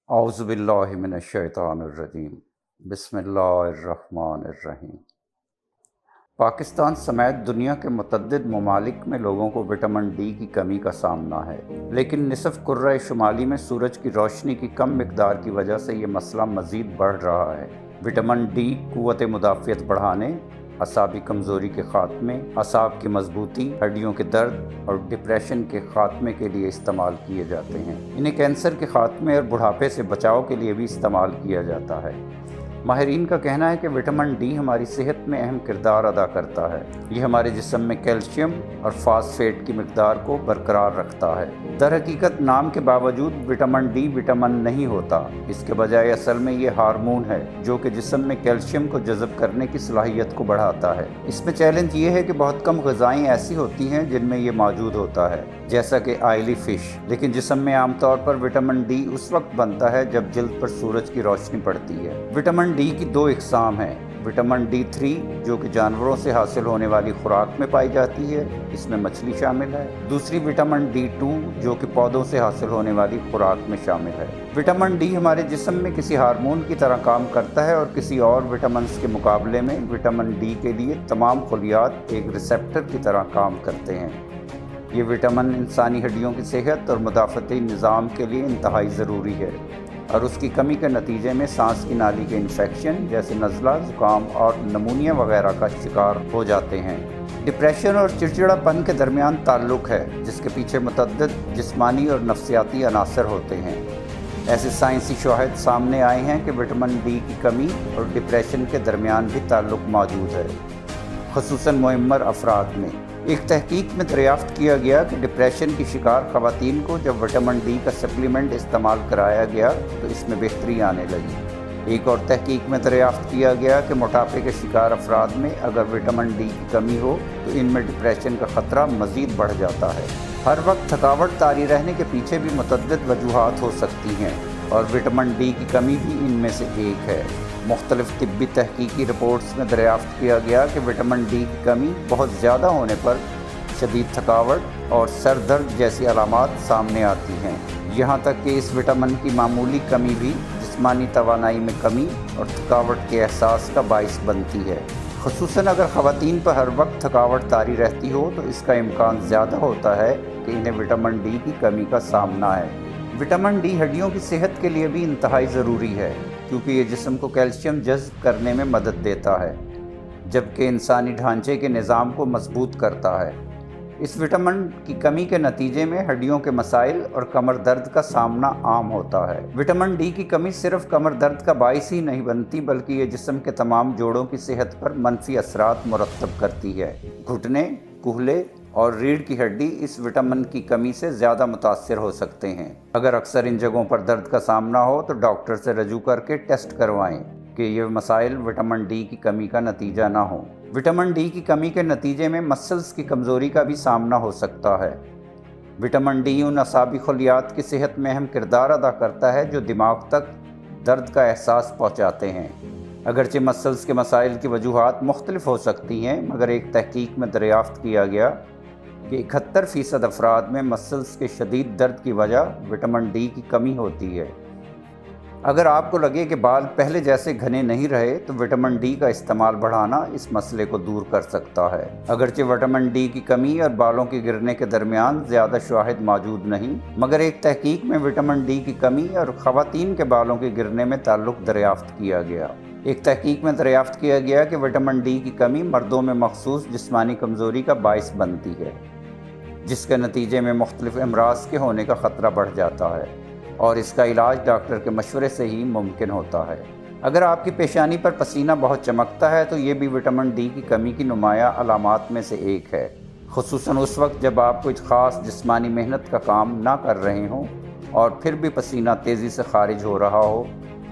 औज़ु बिल्लाहि मिनश्शैतानिर्रजीम बिस्मिल्लाहिर्रहमानिर्रहीम। पाकिस्तान समेत दुनिया के मुतअद्दिद ममालिक में लोगों को विटामिन डी की कमी का सामना है, लेकिन निसफ़ कुर्रा शुमाली में सूरज की रोशनी की कम मिकदार की वजह से ये मसला मज़ीद बढ़ रहा है। विटामिन डी क़ुव्वत मुदाफ़ियत बढ़ाने, असाबी कमज़ोरी के ख़ात्मे, असाब की मजबूती, हड्डियों के दर्द और डिप्रेशन के ख़ात्मे के लिए इस्तेमाल किए जाते हैं। इन्हें कैंसर के ख़ात्मे और बुढ़ापे से बचाव के लिए भी इस्तेमाल किया जाता है। माहिरीन का कहना है कि विटामिन डी हमारी सेहत में अहम किरदार अदा करता है। ये हमारे जिस्म में कैल्शियम और फास्फेट की मिकदार को बरकरार रखता है। दर हकीकत नाम के बावजूद विटामिन डी विटामिन नहीं होता, इसके बजाय असल में ये हार्मोन है जो कि जिस्म में कैल्शियम को जज़ब करने की सलाहियत को बढ़ाता है। इसमें चैलेंज ये है कि बहुत कम ग़िज़ाएँ ऐसी होती हैं जिनमें ये मौजूद होता है, जैसा कि आयली फ़िश, लेकिन जिस्म में आमतौर पर विटामिन डी उस वक्त बनता है जब जिल्द पर सूरज की रोशनी पड़ती है। विटामिन डी की दो इक़साम हैं। विटामिन डी 3 जो कि जानवरों से हासिल होने वाली खुराक में पाई जाती है, इसमें मछली शामिल है। दूसरी विटामिन डी 2 जो कि पौधों से हासिल होने वाली खुराक में शामिल है। विटामिन डी हमारे जिस्म में किसी हार्मोन की तरह काम करता है और किसी और विटामिन्स के मुकाबले में विटामिन डी के लिए तमाम खलियात एक रिसेप्टर की तरह काम करते हैं। ये विटामिन इंसानी हड्डियों की सेहत और मुदाफ़ती निज़ाम के लिए इंतहाई ज़रूरी है और उसकी कमी के नतीजे में सांस की नाली के इन्फेक्शन जैसे नज़ला, ज़ुकाम और नमूनिया वगैरह का शिकार हो जाते हैं। डिप्रेशन और चिड़चिड़ापन के दरमियान ताल्लुक़ है, जिसके पीछे मुतअद्दिद जिस्मानी और नफ्सियाती अनासर होते हैं। ऐसे साइंसी शवाहिद सामने आए हैं कि विटामिन डी की कमी और डिप्रेशन के दरमियान भी ताल्लुक़ मौजूद है, ख़ुसूसन मुअम्मर अफराद में। एक तहकीक में दरियाफ्त किया गया कि डिप्रेशन की शिकार ख़वातीन को जब विटामिन डी का सप्लीमेंट इस्तेमाल कराया गया तो इसमें बेहतरी आने लगी। एक और तहकीक में दरियाफ्त किया गया कि मोटापे के शिकार अफराद में अगर विटामिन डी की कमी हो तो इनमें डिप्रेशन का ख़तरा मज़ीद बढ़ जाता है। हर वक्त थकावट तारी रहने के पीछे भी मुतअद्दिद वजूहात हो सकती हैं और विटामिन डी की कमी भी इनमें से एक है। मुख्तलिफ तिब्बी तहकीकी रिपोर्ट्स में दरियाफ्त किया गया कि विटामिन डी की कमी बहुत ज़्यादा होने पर शदीद थकावट और सर दर्द जैसी अलामात सामने आती हैं। यहाँ तक कि इस विटामिन की मामूली कमी भी जिस्मानी तवानाई में कमी और थकावट के एहसास का बाइस बनती है। ख़ुसूसन अगर ख़वातीन पर हर वक्त थकावट तारी रहती हो तो इसका इम्कान ज़्यादा होता है कि इन्हें विटामिन डी की कमी का सामना है। विटामिन डी हड्डियों की सेहत के लिए भी इंतहाई ज़रूरी है, क्योंकि ये जिस्म को कैल्शियम जज़्ब करने में मदद देता है, जबकि इंसानी ढांचे के निज़ाम को मजबूत करता है। इस विटामिन की कमी के नतीजे में हड्डियों के मसाइल और कमर दर्द का सामना आम होता है। विटामिन डी की कमी सिर्फ कमर दर्द का बाइस ही नहीं बनती, बल्कि ये जिस्म के तमाम जोड़ों की सेहत पर मनफी असरात मुरतब करती है। घुटने, कूहले और रीढ़ की हड्डी इस विटामिन की कमी से ज़्यादा मुतासर हो सकते हैं। अगर अक्सर इन जगहों पर दर्द का सामना हो तो डॉक्टर से रजू करके टेस्ट करवाएं कि ये मसाइल विटामिन डी की कमी का नतीजा ना हो। विटामिन डी की कमी के नतीजे में मसल्स की कमज़ोरी का भी सामना हो सकता है। विटामिन डी उन असाबी खलियात की सेहत में अहम किरदार अदा करता है जो दिमाग तक दर्द का एहसास पहुँचाते हैं। अगरचे मसल्स के मसाइल की वजूहात मुख्तलिफ हो सकती हैं, मगर एक तहकीक में दरियाफ्त किया गया कि 71% अफराद में मसल्स के शदीद दर्द की वजह विटामिन डी की कमी होती है। अगर आपको लगे कि बाल पहले जैसे घने नहीं रहे तो विटामिन डी का इस्तेमाल बढ़ाना इस मसले को दूर कर सकता है। अगरचे विटामिन डी की कमी और बालों के गिरने के दरमियान ज़्यादा शवाहिद मौजूद नहीं, मगर एक तहकीक में विटामिन डी की कमी और ख़वातीन के बालों के गिरने में ताल्लुक़ दरियाफ्त किया गया। एक तहकीक में दरियाफ्त किया गया कि विटामिन डी की कमी मर्दों में मखसूस जिस्मानी कमज़ोरी का बाइस बनती है, जिसके नतीजे में मुख्तलिफ अमराज के होने का ख़तरा बढ़ जाता है और इसका इलाज डॉक्टर के मशवरे से ही मुमकिन होता है। अगर आपकी पेशानी पर पसीना बहुत चमकता है तो ये भी विटामिन डी की कमी की नुमाया अलामात में से एक है, ख़ुसूसन उस वक्त जब आप कुछ ख़ास जिस्मानी मेहनत का काम ना कर रहे हों और फिर भी पसीना तेज़ी से खारिज हो रहा हो,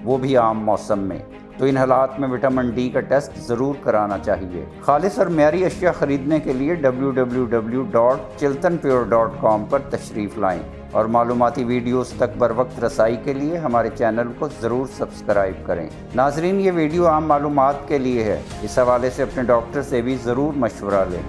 वो भी आम मौसम में। तो इन हालात में विटामिन डी का टेस्ट ज़रूर कराना चाहिए। खालिस और म्यारी अशिया ख़रीदने के लिए www.chiltanpure.com पर तशरीफ़ लाएँ और मालूमाती वीडियोस तक बर वक्त रसाई के लिए हमारे चैनल को ज़रूर सब्सक्राइब करें। नाजरीन, ये वीडियो आम मालूमात के लिए है, इस हवाले से अपने डॉक्टर से भी ज़रूर मशवरा लें।